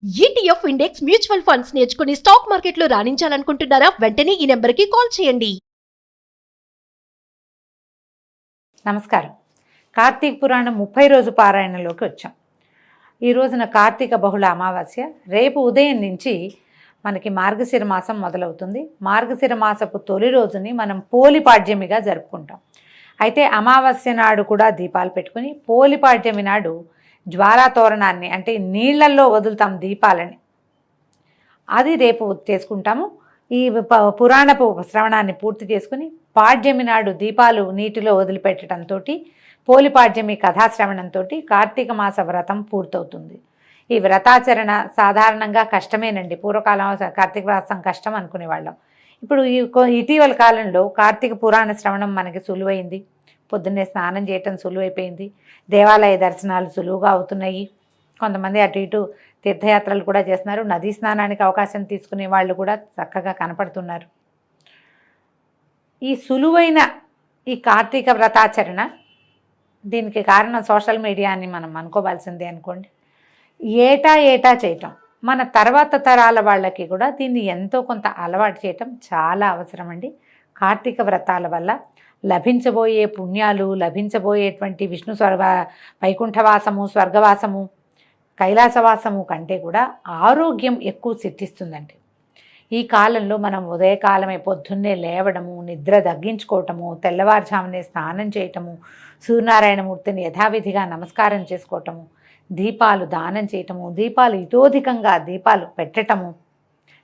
ETF index mutual funds నేర్చుకుని stock మార్కెట్లో రాణించాలనుకుంటున్నారా? వెంటనే ఈ నెంబర్కి కాల్ చేయండి. నమస్కారం. కార్తీక పురాణం 30 రోజు పారాయణలోకి వచ్చాం. ఈ రోజున కార్తీక బహుళ అమావాస్య. రేపు ఉదయం నుంచి మనకి మార్గశిర మాసం మొదలవుతుంది. మార్గశిర మాసపు తొలి రోజుని మనం పోలిపాడ్యమిగా జరుపుకుంటాం. అయితే అమావాస్య నాడు కూడా దీపాలు పెట్టుకుని పోలిపాడ్యమి నాడు జ్వాలా తోరణాన్ని అంటే నీళ్లల్లో వదులుతాం దీపాలని, అది రేపు చేసుకుంటాము. ఈ పురాణపు శ్రవణాన్ని పూర్తి చేసుకుని పాడ్యమి నాడు దీపాలు నీటిలో వదిలిపెట్టడంతో పోలిపాడ్యమి కథాశ్రవణంతో కార్తీక మాస వ్రతం పూర్తవుతుంది. ఈ వ్రతాచరణ సాధారణంగా కష్టమేనండి. పూర్వకాలం కార్తీక వ్రతం కష్టం అనుకునేవాళ్ళం. ఇప్పుడు ఇటీవల కాలంలో కార్తీక పురాణ శ్రవణం మనకి సులువైంది. పొద్దున్నే స్నానం చేయటం సులువైపోయింది. దేవాలయ దర్శనాలు సులువుగా అవుతున్నాయి. కొంతమంది అటు ఇటు తీర్థయాత్రలు కూడా చేస్తున్నారు. నదీ స్నానానికి అవకాశం తీసుకునే వాళ్ళు కూడా చక్కగా కనపడుతున్నారు. ఈ సులువైన ఈ కార్తీక వ్రతాచరణ, దీనికి కారణం సోషల్ మీడియా అని మనం అనుకోవాల్సిందే అనుకోండి. ఏటా చేయటం, మన తర్వాత తరాల వాళ్ళకి కూడా దీన్ని ఎంతో కొంత అలవాటు చేయటం చాలా అవసరం అండి. కార్తీక వ్రతాల వల్ల లభించబోయే పుణ్యాలు, లభించబోయేటువంటి విష్ణు వైకుంఠవాసము, స్వర్గవాసము, కైలాసవాసము కంటే కూడా ఆరోగ్యం ఎక్కువ సిద్ధిస్తుందండి. ఈ కాలంలో మనం ఉదయకాలమే పొద్దున్నే లేవడము, నిద్ర తగ్గించుకోవటము, తెల్లవారుజామునే స్నానం చేయటము, సూర్యనారాయణమూర్తిని యథావిధిగా నమస్కారం చేసుకోవటము, దీపాలు దానం చేయటము, దీపాలు ఇతోధికంగా దీపాలు పెట్టటము,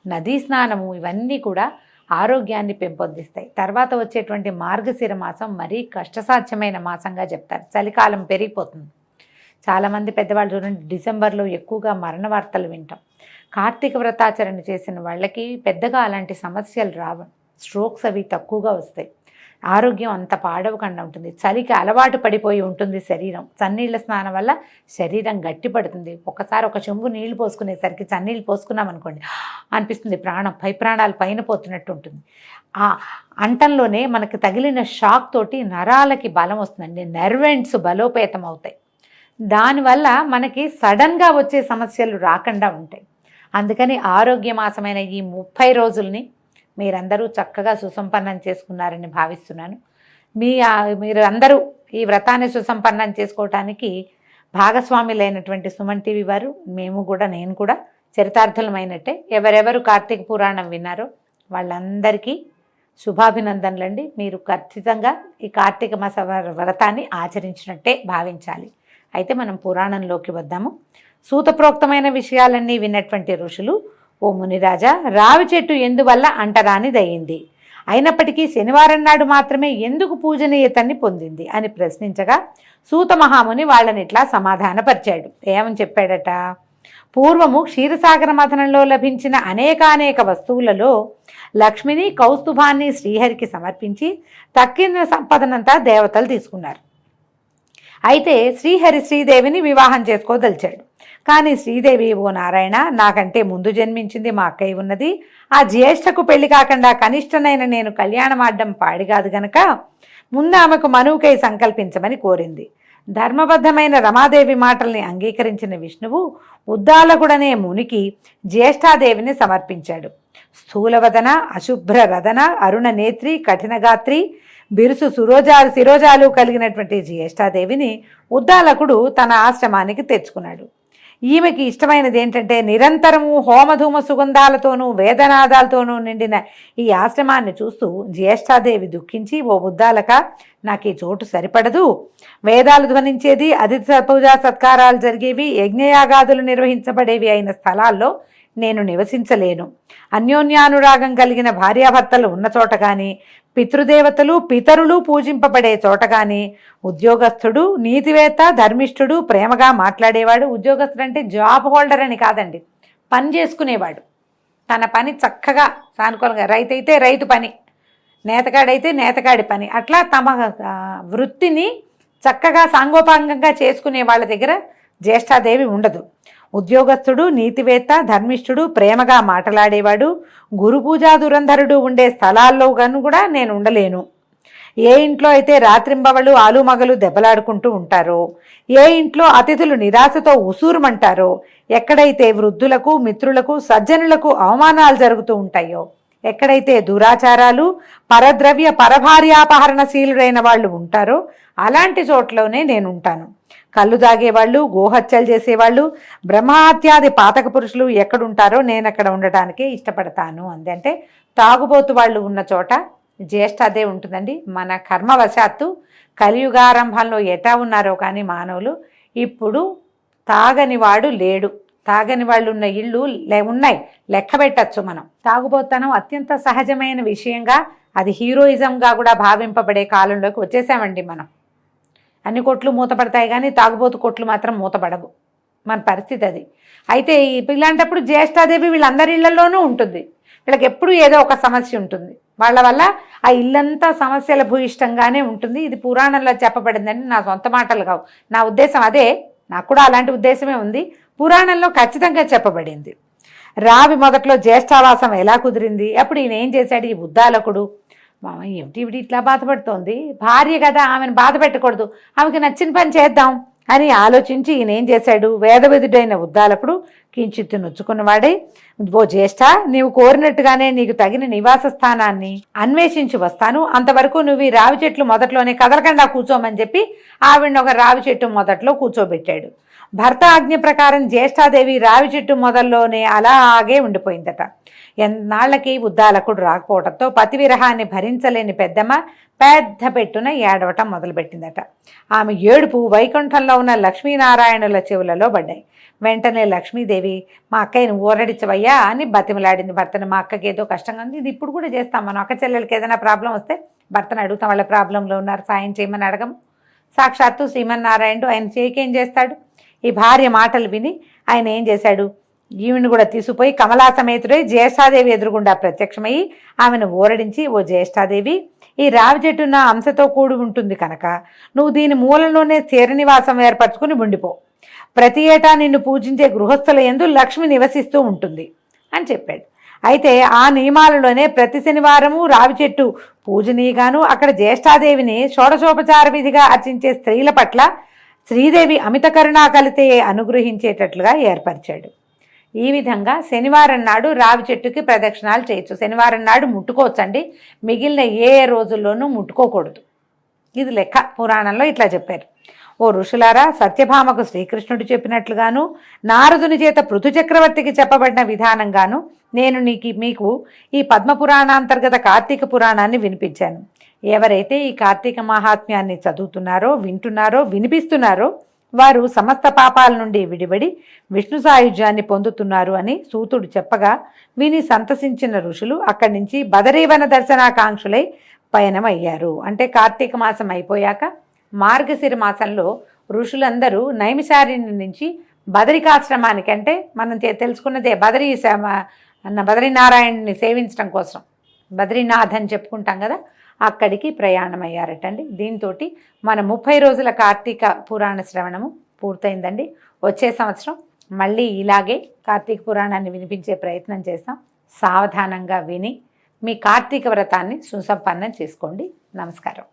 నదీ స్నానము, ఇవన్నీ కూడా ఆరోగ్యాన్ని పెంపొందిస్తాయి. తర్వాత వచ్చేటువంటి మార్గశిర మాసం మరీ కష్టసాధ్యమైన మాసంగా చెప్తారు. చలికాలం పెరిగిపోతుంది. చాలామంది పెద్దవాళ్ళు చూడండి, డిసెంబర్లో ఎక్కువగా మరణ వార్తలు వింటాం. కార్తీక వ్రతాచరణ చేసిన వాళ్ళకి పెద్దగా అలాంటి సమస్యలు రావు. స్ట్రోక్స్ అవి తక్కువగా వస్తాయి. ఆరోగ్యం అంత పాడవకుండా ఉంటుంది. చలికి అలవాటు పడిపోయి ఉంటుంది శరీరం. చన్నీళ్ళ స్నానం వల్ల శరీరం గట్టిపడుతుంది. ఒకసారి ఒక చెంబు నీళ్లు పోసుకునేసరికి చన్నీళ్ళు పోసుకున్నాం అనుకోండి, అనిపిస్తుంది పై ప్రాణాలు పైన పోతున్నట్టు ఉంటుంది. ఆ అంటంలోనే మనకి తగిలిన షాక్ తోటి నరాలకి బలం వస్తుందండి. నర్వెంట్స్ బలోపేతం అవుతాయి. దానివల్ల మనకి సడన్గా వచ్చే సమస్యలు రాకుండా ఉంటాయి. అందుకని ఆరోగ్యమాసమైన ఈ 30 రోజుల్ని మీరందరూ చక్కగా సుసంపన్నం చేసుకున్నారని భావిస్తున్నాను. మీరు అందరూ ఈ వ్రతాన్ని సుసంపన్నం చేసుకోవటానికి భాగస్వాములైనటువంటి సుమన్ టీవీ వారు, నేను కూడా చరితార్థులమైనట్టే. ఎవరెవరు కార్తీక పురాణం విన్నారో వాళ్ళందరికీ శుభాభినందనలండి. మీరు ఖచ్చితంగా ఈ కార్తీక మాస వ్రతాన్ని ఆచరించినట్టే భావించాలి. అయితే మనం పురాణంలోకి వద్దాము. సూతప్రోక్తమైన విషయాలన్నీ విన్నటువంటి ఋషులు, ఓ మునిరాజా, రావి చెట్టు ఎందువల్ల అంటరానిదయ్యింది, అయినప్పటికీ శనివారం నాడు మాత్రమే ఎందుకు పూజనీయతని పొందింది అని ప్రశ్నించగా సూత మహాముని వాళ్ళని ఇట్లా సమాధానపరిచాడు. ఏమని చెప్పాడట? పూర్వము క్షీరసాగర మథనంలో లభించిన అనేకానేక వస్తువులలో లక్ష్మిని, కౌస్తుభాన్ని శ్రీహరికి సమర్పించి తక్కిన సంపదనంతా దేవతలు తీసుకున్నారు. అయితే శ్రీహరి శ్రీదేవిని వివాహం చేసుకోదలిచాడు. కానీ శ్రీదేవి, ఓ నారాయణ, నాకంటే ముందు జన్మించింది మా అక్కయ్య ఉన్నది. ఆ జ్యేష్ఠకు పెళ్లి కాకుండా కనిష్టనైన నేను కళ్యాణమాడ్డం పాడిగాదు గనక ముందు ఆమెకు మనువుకై సంకల్పించమని కోరింది. ధర్మబద్ధమైన రమాదేవి మాటల్ని అంగీకరించిన విష్ణువు ఉద్దాలకుడనే మునికి జ్యేష్ఠాదేవిని సమర్పించాడు. స్థూలవదన, అశుభ్ర రదన, అరుణ నేత్రి, కఠినగాత్రి, బిరుసు శిరోజాలు కలిగినటువంటి జ్యేష్ఠాదేవిని ఉద్దాలకుడు తన ఆశ్రమానికి తెచ్చుకున్నాడు. ఈమెకి ఇష్టమైనది ఏంటంటే నిరంతరము హోమధూమ సుగంధాలతోనూ వేదనాదాలతోనూ నిండిన ఈ ఆశ్రమాన్ని చూస్తూ జ్యేష్ఠాదేవి దుఃఖించి, ఓ ఉద్దాలక, నాకు ఈ చోటు సరిపడదు. వేదాలు ధ్వనించేది, అతిథి పూజా సత్కారాలు జరిగేవి, యజ్ఞయాగాదులు నిర్వహించబడేవి అయిన స్థలాల్లో నేను నివసించలేను. అన్యోన్యానురాగం కలిగిన భార్యాభర్తలు ఉన్న చోట కానీ, పితృదేవతలు పితరులు పూజింపబడే చోట కానీ, ఉద్యోగస్తుడు, నీతివేత్త, ధర్మిష్ఠుడు, ప్రేమగా మాట్లాడేవాడు, ఉద్యోగస్తుడు అంటే జాబ్ హోల్డర్ అని కాదండి, పని చేసుకునేవాడు, తన పని చక్కగా సానుకూలంగా, రైతు అయితే రైతు పని, నేతకాడైతే నేతకాడి పని, అట్లా తమ వృత్తిని చక్కగా సాంగోపాంగంగా చేసుకునే వాళ్ళ దగ్గర జ్యేష్ఠాదేవి ఉండదు. ఉద్యోగస్తుడు, నీతివేత్త, ధర్మిష్ఠుడు, ప్రేమగా మాట్లాడేవాడు, గురు పూజా దురంధరుడు ఉండే స్థలాల్లో కూడా నేను ఉండలేను. ఏ ఇంట్లో అయితే రాత్రింబవళ్ళు ఆలుమగలు దెబ్బలాడుకుంటూ ఉంటారో, ఏ ఇంట్లో అతిథులు నిరాశతో ఉసూరుమంటారో, ఎక్కడైతే వృద్ధులకు మిత్రులకు సజ్జనులకు అవమానాలు జరుగుతూ ఉంటాయో, ఎక్కడైతే దురాచారాలు పరద్రవ్య పరభార్యాపహరణశీలుడైన వాళ్ళు ఉంటారో అలాంటి చోట్లోనే నేను ఉంటాను. కళ్ళు తాగేవాళ్ళు, గోహత్యలు చేసేవాళ్ళు, బ్రహ్మహత్యాది పాతక పురుషులు ఎక్కడుంటారో నేను అక్కడ ఉండటానికే ఇష్టపడతాను అంది. అంటే తాగుబోతు వాళ్ళు ఉన్న చోట జ్యేష్ఠ అదే ఉంటుందండి. మన కర్మవశాత్తు కలియుగారంభంలో ఎటా ఉన్నారో కానీ మానవులు ఇప్పుడు తాగని వాడు లేడు. తాగని వాళ్ళు ఉన్న ఇళ్ళు ఉన్నాయి, లెక్క పెట్టచ్చు మనం. తాగుబోతనం అత్యంత సహజమైన విషయంగా, అది హీరోయిజంగా కూడా భావింపబడే కాలంలోకి వచ్చేసామండి మనం. అన్ని కొట్లు మూతపడతాయి కానీ తాగుబోతు కొట్లు మాత్రం మూతపడవు. మన పరిస్థితి అది. అయితే ఇలాంటప్పుడు జ్యేష్ఠాదేవి వీళ్ళందరి ఇళ్లలోనూ ఉంటుంది. వీళ్ళకి ఎప్పుడు ఏదో ఒక సమస్య ఉంటుంది. వాళ్ళ వల్ల ఆ ఇల్లంతా సమస్యల భూయిష్టంగానే ఉంటుంది. ఇది పురాణంలో చెప్పబడిందని నా సొంత మాటలు కావు, నా ఉద్దేశం అదే. నాకు కూడా అలాంటి ఉద్దేశమే ఉంది. పురాణంలో ఖచ్చితంగా చెప్పబడింది. రావి మొదట్లో జ్యేష్ఠావాసం ఎలా కుదిరింది, అప్పుడు ఈయన ఏం చేశాడు, ఈ ఉద్దాలకుడు ఏమిటి ఇవిడి ఇట్లా బాధపడుతోంది, భార్య కదా ఆమెను బాధ పెట్టకూడదు, ఆమెకి నచ్చిన పని చేద్దాం అని ఆలోచించి ఈయన ఏం చేశాడు, వేదవిధుడైన ఉద్దాలకుడు కించిత్తు నొచ్చుకున్నవాడై, ఓ జ్యేష్ఠ, నీవు కోరినట్టుగానే నీకు తగిన నివాస స్థానాన్ని అన్వేషించి వస్తాను, అంతవరకు నువ్వు ఈ రావి చెట్లు మొదట్లోనే కదలకుండా కూర్చోమని చెప్పి ఆవిడని ఒక రావి చెట్టు మొదట్లో కూర్చోబెట్టాడు. భర్త ఆజ్ఞ ప్రకారం జ్యేష్ఠాదేవి రావి చెట్టు మొదల్లోనే అలాగే ఉండిపోయిందట. ఎన్నాళ్ళకి ఉద్దాలకుడు రాకపోవడంతో పతి విరహాన్ని భరించలేని పెద్దమ్మ పెద్ద పెట్టున ఏడవటం మొదలుపెట్టిందట. ఆమె ఏడుపు వైకుంఠంలో ఉన్న లక్ష్మీనారాయణుల చెవులలో పడ్డాయి. వెంటనే లక్ష్మీదేవి, మా అక్కయ్యను ఊరడించవయ్యా అని బతిమలాడింది భర్తను. మా అక్కకి ఏదో కష్టంగా ఉంది, ఇది ఇప్పుడు కూడా చేస్తాం మనం. అక్క చెల్లెలకి ఏదైనా ప్రాబ్లం వస్తే భర్తను అడుగుతాం, వాళ్ళ ప్రాబ్లంలో ఉన్నారు సాయం చేయమని అడగము. సాక్షాత్తు శ్రీమన్నారాయణుడు ఆయన చేయకేం చేస్తాడు. ఈ భార్య మాటలు విని ఆయన ఏం చేశాడు, ఈవిని కూడా తీసుకుపోయి కమలా సమేతుడై జ్యేష్ఠాదేవి ఎదురుగుండా ప్రత్యక్షమయ్యి ఆమెను ఊరడించి, ఓ జ్యేష్ఠాదేవి, ఈ రావి చెట్టు నా అంశతో కూడి ఉంటుంది కనుక నువ్వు దీని మూలంలోనే స్థిర నివాసం ఏర్పరచుకుని ఉండిపో. ప్రతి ఏటా నిన్ను పూజించే గృహస్థుల యందు లక్ష్మి నివసిస్తూ ఉంటుంది అని చెప్పాడు. అయితే ఆ నియమాలలోనే ప్రతి శనివారము రావి చెట్టు పూజనీయగాను అక్కడ జ్యేష్ఠాదేవిని షోడశోపచార విధిగా అర్చించే స్త్రీల పట్ల శ్రీదేవి అమిత కరుణా కలితే అనుగ్రహించేటట్లుగా ఏర్పరిచాడు. ఈ విధంగా శనివారం నాడు రావి చెట్టుకి ప్రదక్షిణాలు చేయొచ్చు. శనివారం నాడు ముట్టుకోవచ్చండి, మిగిలిన ఏ రోజుల్లోనూ ముట్టుకోకూడదు. ఇది లెక్క. పురాణంలో ఇట్లా చెప్పారు. ఓ ఋషులారా, సత్యభామకు శ్రీకృష్ణుడు చెప్పినట్లుగాను నారదుని చేత పృథు చక్రవర్తికి చెప్పబడిన విధానంగాను నేను మీకు ఈ పద్మపురాణాంతర్గత కార్తీక పురాణాన్ని వినిపించాను. ఎవరైతే ఈ కార్తీక మహాత్మ్యాన్ని చదువుతున్నారో, వింటున్నారో, వినిపిస్తున్నారో వారు సమస్త పాపాల నుండి విడిబడి విష్ణు సాయుధ్యాన్ని పొందుతున్నారు అని సూతుడు చెప్పగా విని సంతసించిన ఋషులు అక్కడి నుంచి బదరీవన దర్శనాకాంక్షులై పయనమయ్యారు. అంటే కార్తీక మాసం అయిపోయాక మార్గశిర మాసంలో ఋషులందరూ నైమిషారణ్యం నుంచి బదరికాశ్రమానికి, అంటే మనం తెలుసుకున్నదే బదరీనారాయణుని సేవించడం కోసం బద్రీనాథ్ అని చెప్పుకుంటాం కదా, అక్కడికి ప్రయాణమయ్యారటండి. దీంతో మన 30 రోజుల కార్తీక పురాణ శ్రవణము పూర్తయిందండి. వచ్చే సంవత్సరం మళ్ళీ ఇలాగే కార్తీక పురాణాన్ని వినిపించే ప్రయత్నం చేస్తాం. సావధానంగా విని మీ కార్తీక వ్రతాన్ని సుసంపన్నం చేసుకోండి. నమస్కారం.